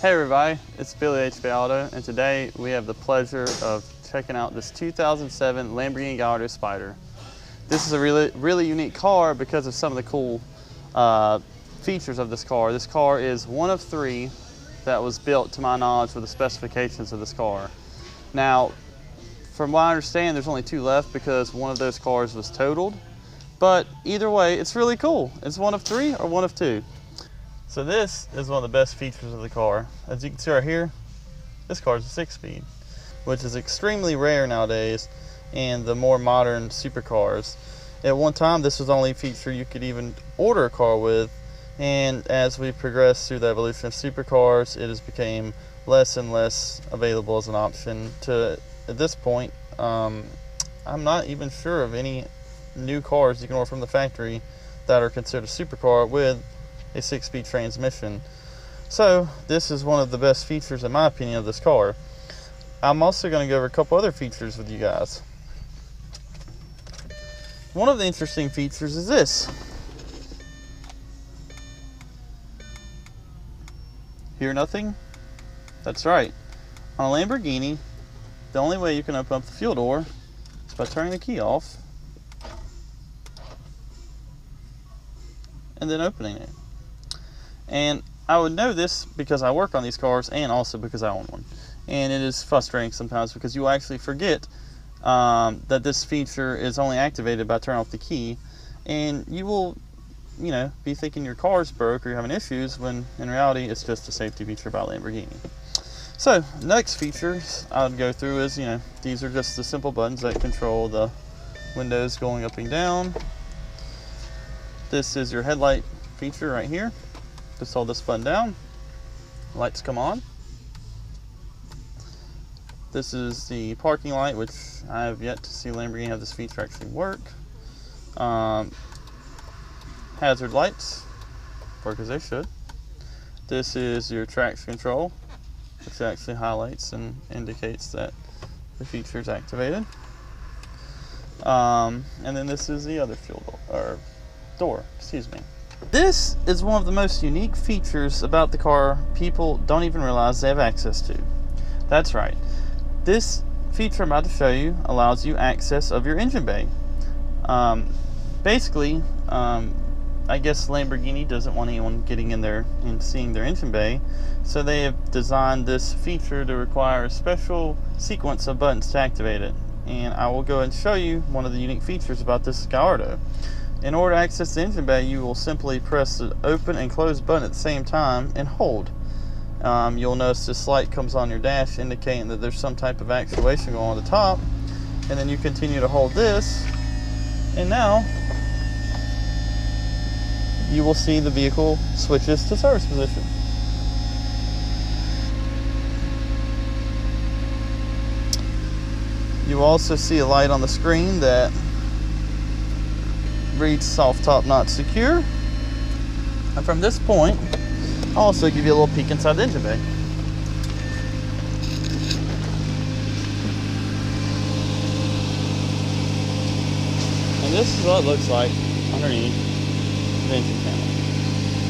Hey everybody, it's Billy HB Auto, and today we have the pleasure of checking out this 2007 Lamborghini Gallardo Spyder. This is a really unique car because of some of the cool features of this car. This car is one of three that was built, to my knowledge, with the specifications of this car. Now, from what I understand, there's only two left because one of those cars was totaled. But either way, it's really cool. It's one of three or one of two. So this is one of the best features of the car. As you can see right here, this car is a 6-speed, which is extremely rare nowadays in the more modern supercars. At one time, this was the only feature you could even order a car with, and as we progressed through the evolution of supercars, it has become less and less available as an option. To at this point, I'm not even sure of any new cars you can order from the factory that are considered a supercar with a 6-speed transmission. So this is one of the best features, in my opinion, of this car. I'm also going to go over a couple other features with you guys. One of the interesting features is this. Hear nothing? That's right. On a Lamborghini, the only way you can open up the fuel door is by turning the key off and then opening it. And I would know this because I work on these cars and also because I own one. And it is frustrating sometimes because you will actually forget that this feature is only activated by turning off the key, and you will, be thinking your car's broke or you're having issues when in reality it's just a safety feature by Lamborghini. So next features I would go through is, these are just the simple buttons that control the windows going up and down. This is your headlight feature right here. Just hold this button down, lights come on. This is the parking light, which I have yet to see Lamborghini have this feature actually work. Hazard lights work as they should. This is your traction control, which actually highlights and indicates that the feature is activated. And then this is the other door, excuse me. This is one of the most unique features about the car people don't even realize they have access to. That's right. This feature I'm about to show you allows you access of your engine bay. Basically, I guess Lamborghini doesn't want anyone getting in there and seeing their engine bay, so they have designed this feature to require a special sequence of buttons to activate it. And I will go and show you one of the unique features about this Gallardo. In order to access the engine bay, you will simply press the open and close button at the same time and hold. You'll notice this light comes on your dash indicating that there's some type of actuation going on the top, and then you continue to hold this, and now you will see the vehicle switches to service position. You will also see a light on the screen that reads soft top not secure. And from this point, I'll also give you a little peek inside the engine bay. And this is what it looks like underneath the engine panel.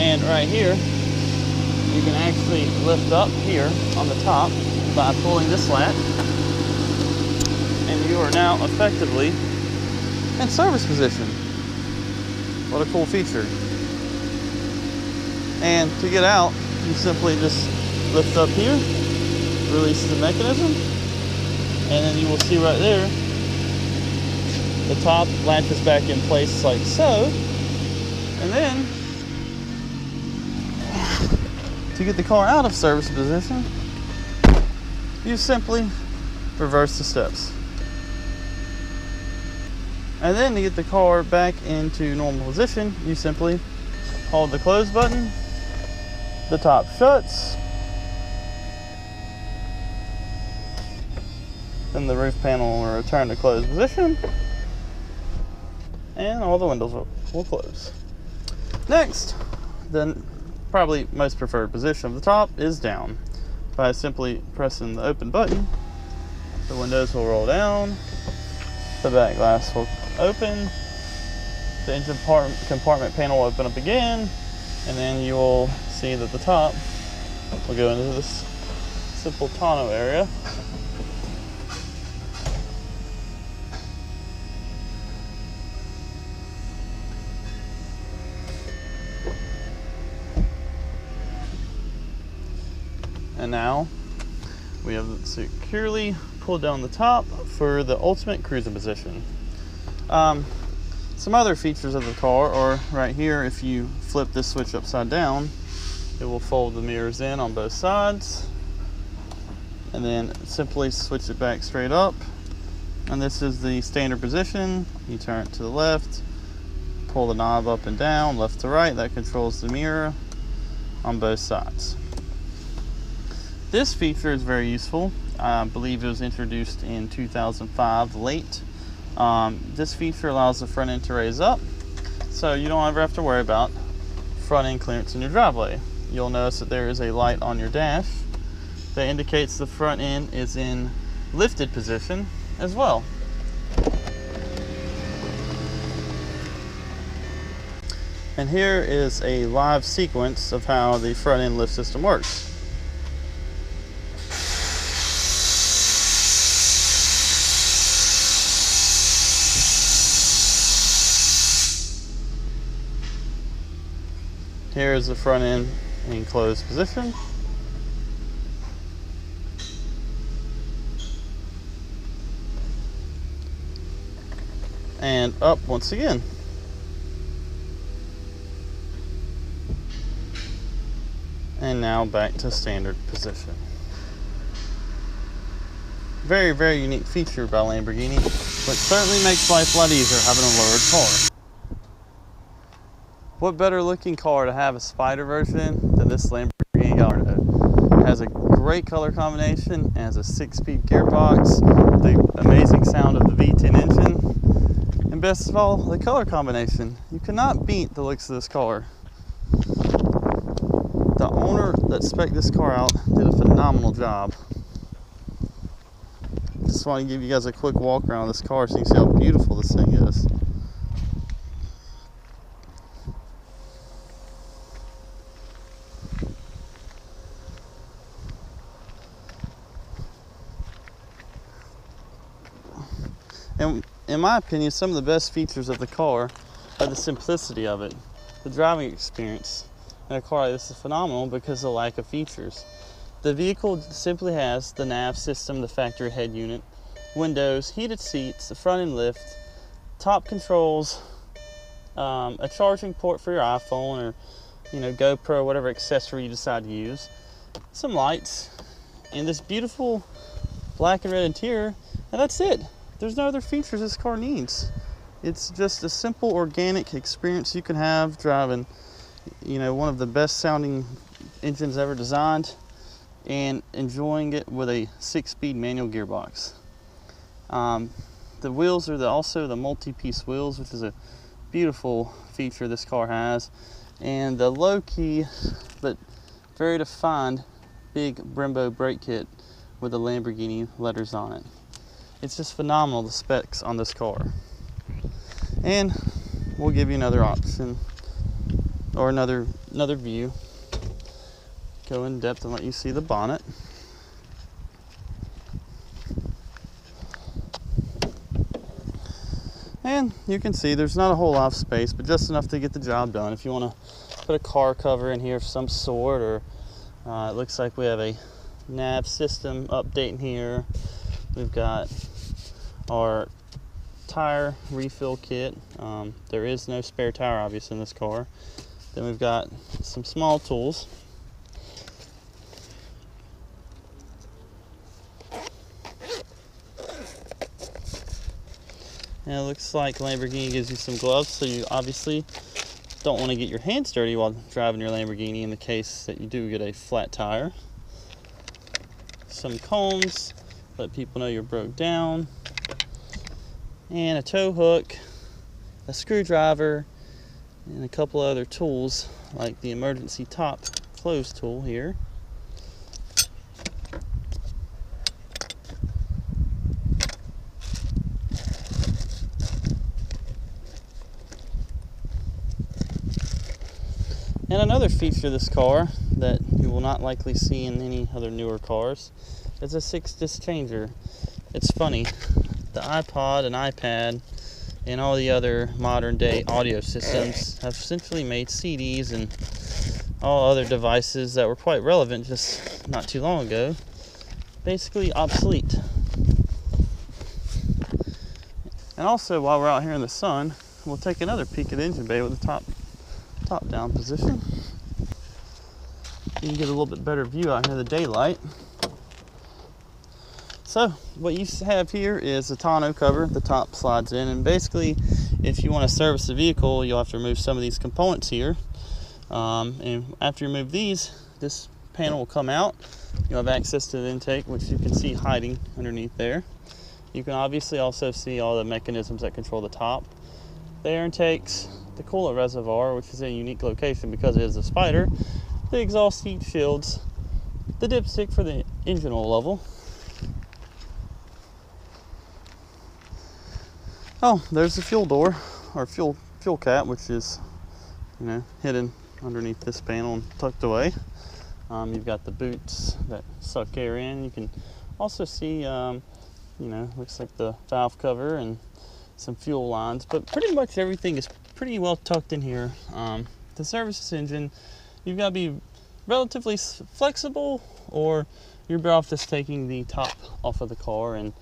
And right here, you can actually lift up here on the top by pulling this latch, and you are now effectively in service position. What a cool feature. And to get out, you simply just lift up here, release the mechanism, and then you will see right there, the top latches back in place like so. And then, to get the car out of service position, you simply reverse the steps. And then to get the car back into normal position, you simply hold the close button, the top shuts, then the roof panel will return to closed position, and all the windows will close. Next, then probably most preferred position of the top is down. By simply pressing the open button, the windows will roll down, the back glass will open, the engine compartment panel will open up again, and then you will see that the top We'll go into this simple tonneau area. And now we have it securely pulled down the top for the ultimate cruising position. Some other features of the car are right here. If you flip this switch upside down, it will fold the mirrors in on both sides, and then simply switch it back straight up. And this is the standard position. You turn it to the left, pull the knob up and down, left to right. That controls the mirror on both sides. This feature is very useful. I believe it was introduced in 2005 late. This feature allows the front end to raise up, so you don't ever have to worry about front end clearance in your driveway. You'll notice that there is a light on your dash that indicates the front end is in lifted position as well. And here is a live sequence of how the front end lift system works. Here is the front end in closed position. And up once again. And now back to standard position. Very, very unique feature by Lamborghini, which certainly makes life a lot easier having a lowered car. What better looking car to have a Spyder version than this Lamborghini Gallardo? It has a great color combination and has a 6-speed gearbox, the amazing sound of the V10 engine, and best of all, the color combination. You cannot beat the looks of this car. The owner that spec'd this car out did a phenomenal job. Just want to give you guys a quick walk around this car so you can see how beautiful this thing is. And in my opinion, some of the best features of the car are the simplicity of it. The driving experience in a car like this is phenomenal because of the lack of features. The vehicle simply has the nav system, the factory head unit, windows, heated seats, the front end lift, top controls, a charging port for your iPhone or GoPro, whatever accessory you decide to use, some lights, and this beautiful black and red interior, and that's it. There's no other features this car needs. It's just a simple organic experience you can have driving, one of the best sounding engines ever designed and enjoying it with a 6-speed manual gearbox. The wheels are also the multi-piece wheels, which is a beautiful feature this car has, and the low-key but very defined big Brembo brake kit with the Lamborghini letters on it. It's just phenomenal, the specs on this car. And we'll give you another option or another view. Go in depth and let you see the bonnet. And you can see there's not a whole lot of space, but just enough to get the job done. If you want to put a car cover in here of some sort, or it looks like we have a nav system update in here. We've got our tire refill kit. There is no spare tire obviously in this car. Then we've got some small tools. And it looks like Lamborghini gives you some gloves, so you obviously don't want to get your hands dirty while driving your Lamborghini in the case that you do get a flat tire. Some combs, let people know you're broke down, and a tow hook, a screwdriver, and a couple other tools like the emergency top close tool here. And another feature of this car that you will not likely see in any other newer cars. It's a 6-disc changer. It's funny, the iPod and iPad and all the other modern day audio systems have essentially made CDs and all other devices that were quite relevant just not too long ago basically obsolete. And also, while we're out here in the sun, we'll take another peek at the engine bay with the top down position. You can get a little bit better view out here in the daylight. So what you have here is a tonneau cover. The top slides in, and basically if you want to service the vehicle, you'll have to remove some of these components here. And after you remove these, this panel will come out. You'll have access to the intake, which you can see hiding underneath there. You can obviously also see all the mechanisms that control the top. The air intakes, the coolant reservoir, which is a unique location because it is a Spyder, the exhaust heat shields, the dipstick for the engine oil level. Oh, there's the fuel door, or fuel cap, which is, hidden underneath this panel and tucked away. You've got the boots that suck air in. You can also see, looks like the valve cover and some fuel lines, but pretty much everything is pretty well tucked in here. To service this engine, you've got to be relatively flexible, or you're better off just taking the top off of the car and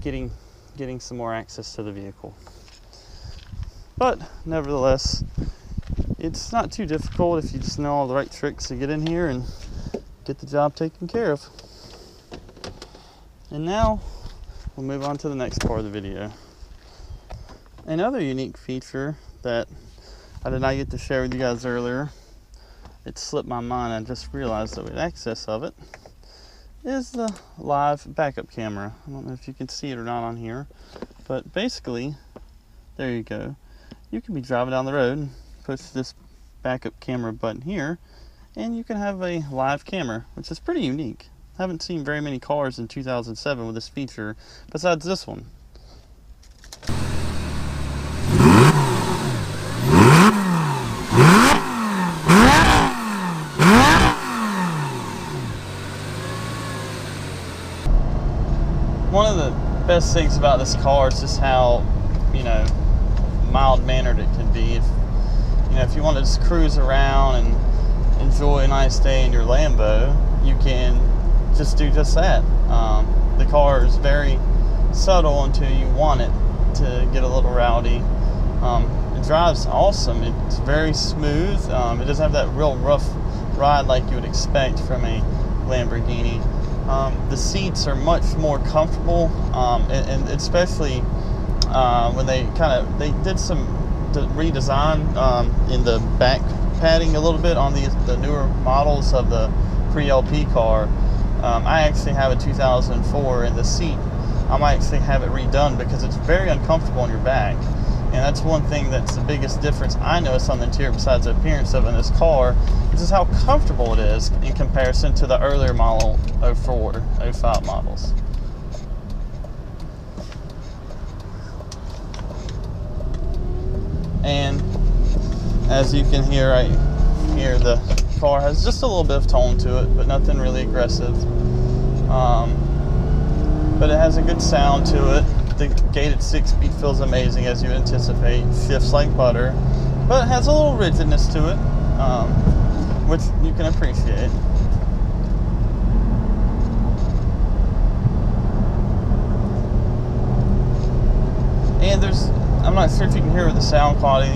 getting some more access to the vehicle. But nevertheless, it's not too difficult if you just know all the right tricks to get in here and get the job taken care of. And now we'll move on to the next part of the video. Another unique feature that I did not get to share with you guys earlier, it slipped my mind, I just realized that we had access of it, is the live backup camera. I don't know if you can see it or not on here, but basically, there you go. You can be driving down the road and push this backup camera button here, and you can have a live camera, which is pretty unique. I haven't seen very many cars in 2007 with this feature besides this one. One of the best things about this car is just how, mild-mannered it can be. If you want to just cruise around and enjoy a nice day in your Lambo, you can just do just that. The car is very subtle until you want it to get a little rowdy. It drives awesome. It's very smooth. It doesn't have that real rough ride like you would expect from a Lamborghini. The seats are much more comfortable, and especially when they did some redesign in the back padding a little bit on the newer models of the pre-LP car. I actually have a 2004, and the seat, I might actually have it redone because it's very uncomfortable on your back. And that's one thing that's the biggest difference I noticed on the interior besides the appearance of it in this car, is just how comfortable it is in comparison to the earlier model 04, 05 models. And as you can hear right here, the car has just a little bit of tone to it, but nothing really aggressive. But it has a good sound to it. The gated 6-speed feels amazing, as you would anticipate. Shifts like butter, but it has a little rigidness to it, which you can appreciate. And I'm not sure if you can hear with the sound quality,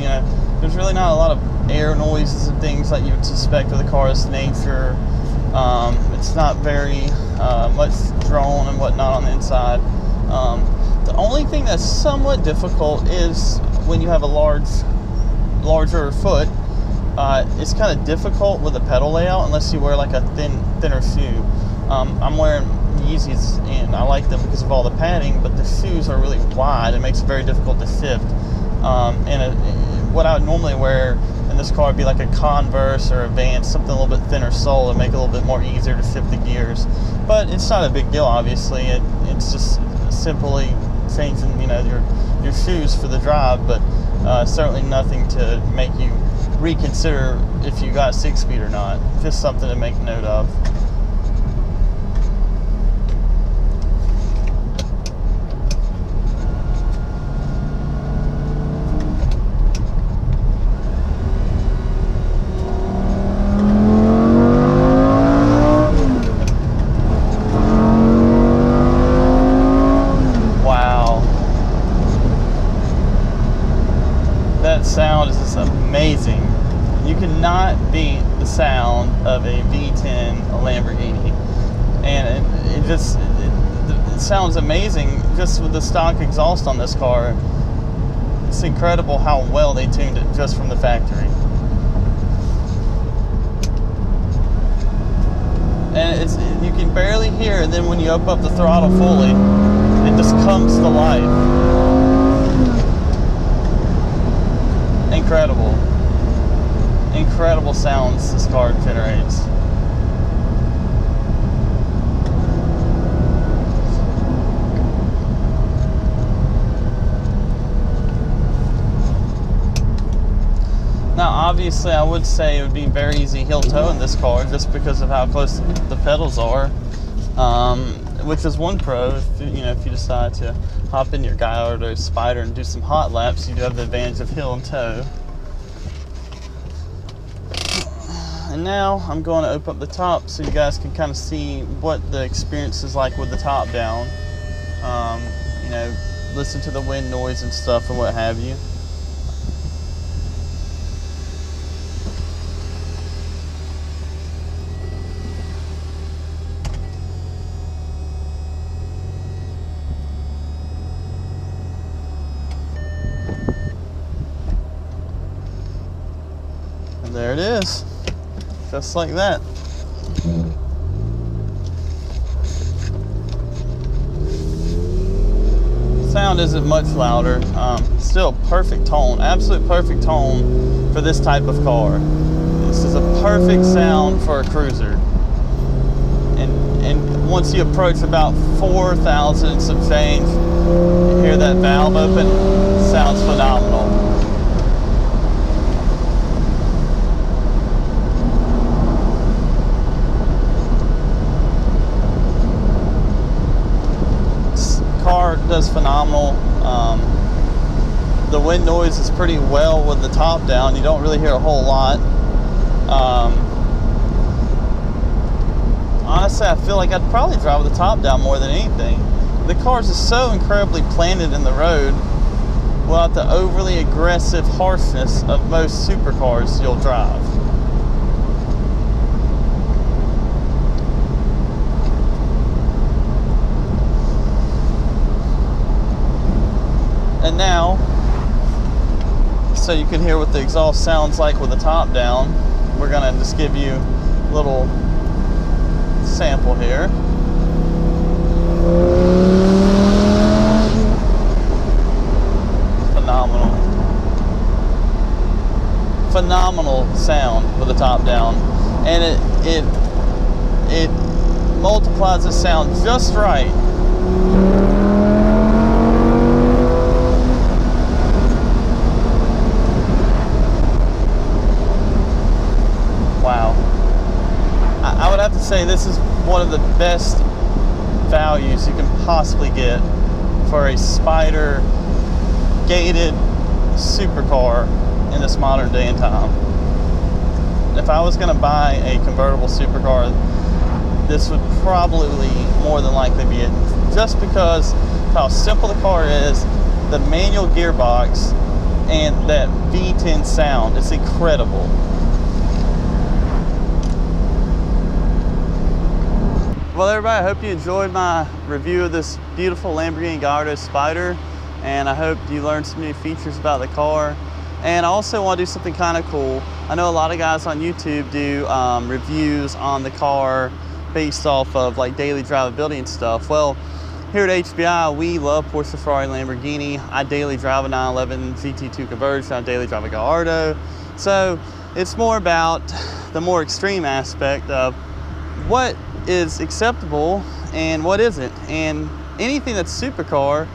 there's really not a lot of air noises and things like you would suspect with a car's nature. It's not very much drone and whatnot on the inside. The only thing that's somewhat difficult is when you have a larger foot. It's kind of difficult with the pedal layout unless you wear like a thinner shoe. I'm wearing Yeezys and I like them because of all the padding, but the shoes are really wide. It makes it very difficult to shift. What I would normally wear in this car would be like a Converse or a Vans, something a little bit thinner sole to make it a little bit more easier to shift the gears. But it's not a big deal, obviously. It's just simply changing, your shoes for the drive, but certainly nothing to make you reconsider if you got 6-speed or not. Just something to make note of. Sound is just amazing. You cannot beat the sound of a V10 Lamborghini, and it sounds amazing just with the stock exhaust on this car. It's incredible how well they tuned it just from the factory, and you can barely hear it. Then when you open up the throttle fully, it just comes to life. Incredible sounds this car generates. Now obviously I would say it would be very easy heel toe in this car just because of how close the pedals are, which is one pro. If you decide to hop in your Gallardo Spyder and do some hot laps, you do have the advantage of heel and toe. And now I'm going to open up the top so you guys can kind of see what the experience is like with the top down. Listen to the wind noise and stuff and what have you. And there it is. Just like that. Sound isn't much louder. Still perfect tone, absolute perfect tone for this type of car. This is a perfect sound for a cruiser. And once you approach about 4,000 and some change, you hear that valve open. Sounds phenomenal. Car does phenomenal. The wind noise is pretty well with the top down. You don't really hear a whole lot. Honestly, I feel like I'd probably drive with the top down more than anything. The car's just so incredibly planted in the road without the overly aggressive harshness of most supercars you'll drive. And now, so you can hear what the exhaust sounds like with the top down, we're gonna just give you a little sample here. Phenomenal sound with the top down, and it multiplies the sound just right. Wow. I would have to say this is one of the best values you can possibly get for a Spyder gated supercar in this modern day and time. If I was going to buy a convertible supercar, this would probably more than likely be it, just because of how simple the car is, the manual gearbox, and that V10 sound. It's incredible. Well, everybody, I hope you enjoyed my review of this beautiful Lamborghini Gallardo Spyder, and I hope you learned some new features about the car. And I also want to do something kind of cool. I know a lot of guys on YouTube do reviews on the car based off of like daily drivability and stuff. Well, here at HBI, we love Porsche, Ferrari, Lamborghini. I daily drive a 911 GT2 conversion. I daily drive a Gallardo. So it's more about the more extreme aspect of what is acceptable and what isn't. And anything that's supercar,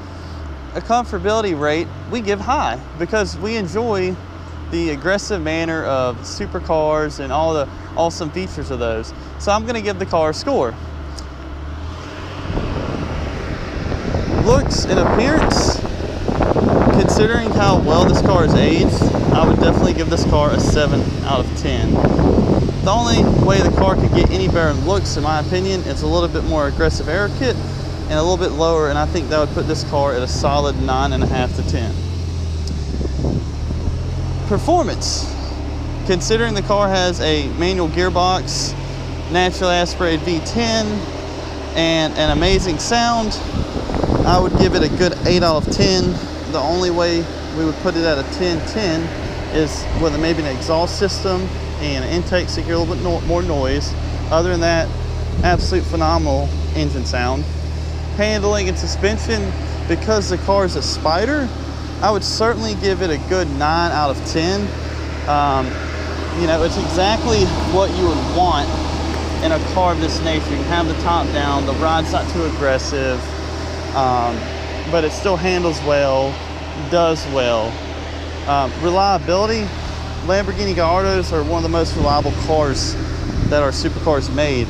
a comfortability rate we give high, because we enjoy the aggressive manner of supercars and all the awesome features of those. So I'm going to give the car a score. Looks and appearance, considering how well this car is aged, I would definitely give this car a 7 out of 10. The only way the car could get any better in looks, in my opinion, is a little bit more aggressive air kit and a little bit lower, and I think that would put this car at a solid 9.5 to 10. Performance, considering the car has a manual gearbox, naturally aspirated V10, and an amazing sound, I would give it a good 8 out of 10. The only way we would put it at a 10-10 is with maybe an exhaust system and an intake so you get a little bit more noise. Other than that, absolute phenomenal engine sound. Handling and suspension, because the car is a Spyder, I would certainly give it a good 9 out of 10. You know, it's exactly what you would want in a car of this nature. You can have the top down, the ride's not too aggressive, but it still handles well, does well. Reliability, Lamborghini Gallardos are one of the most reliable cars that are supercars made.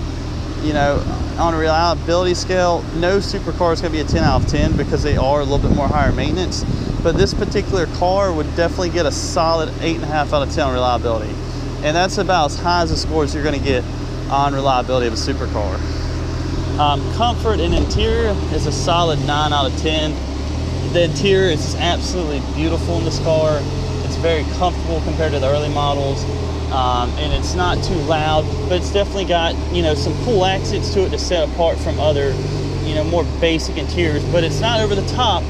You know, on a reliability scale, no supercar is going to be a 10 out of 10 because they are a little bit more higher maintenance. But this particular car would definitely get a solid 8.5 out of 10 on reliability. And that's about as high as the scores you're going to get on reliability of a supercar. Comfort and interior is a solid 9 out of 10. The interior is just absolutely beautiful in this car. It's very comfortable compared to the early models. And it's not too loud, but it's definitely got, you know, some cool accents to it to set apart from other, you know, more basic interiors, but it's not over the top.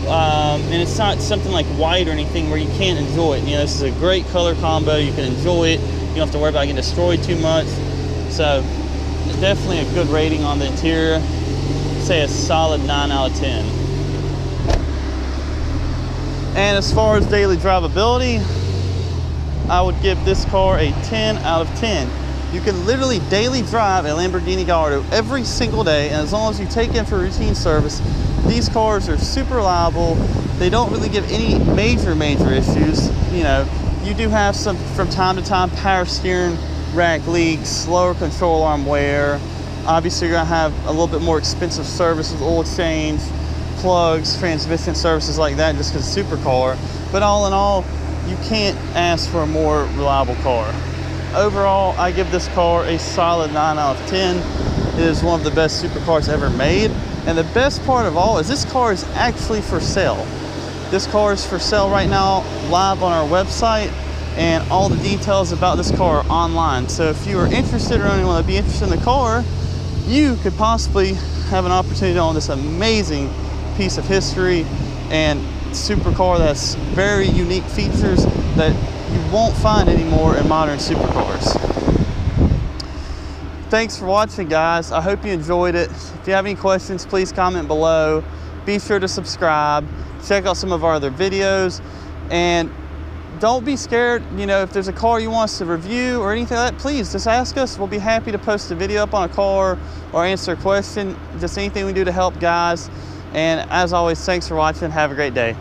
And it's not something like white or anything where you can't enjoy it. You know, this is a great color combo. You can enjoy it. You don't have to worry about getting destroyed too much. So definitely a good rating on the interior. Say a solid 9 out of 10. And as far as daily drivability, I would give this car a 10 out of 10. You can literally daily drive a Lamborghini Gallardo every single day, and as long as you take in for routine service, these cars are super reliable. They don't really give any major issues. You know, you do have some, from time to time, power steering rack leaks, slower control arm wear. Obviously, you're gonna have a little bit more expensive services, oil change, plugs, transmission services like that, just because it's a supercar. But all in all, you can't ask for a more reliable car. Overall, I give this car a solid 9 out of 10. It is one of the best supercars ever made. And the best part of all is this car is actually for sale. This car is for sale right now, live on our website, and all the details about this car are online. So if you are interested or anyone would be interested in the car, you could possibly have an opportunity to own this amazing piece of history and supercar that's very unique features that you won't find anymore in modern supercars. Thanks for watching, guys. I hope you enjoyed it. If you have any questions, please comment below. Be sure to subscribe. Check out some of our other videos. And don't be scared. You know, if there's a car you want us to review or anything like that, please just ask us. We'll be happy to post a video up on a car or answer a question. Just anything we do to help, guys. And as always, thanks for watching. Have a great day.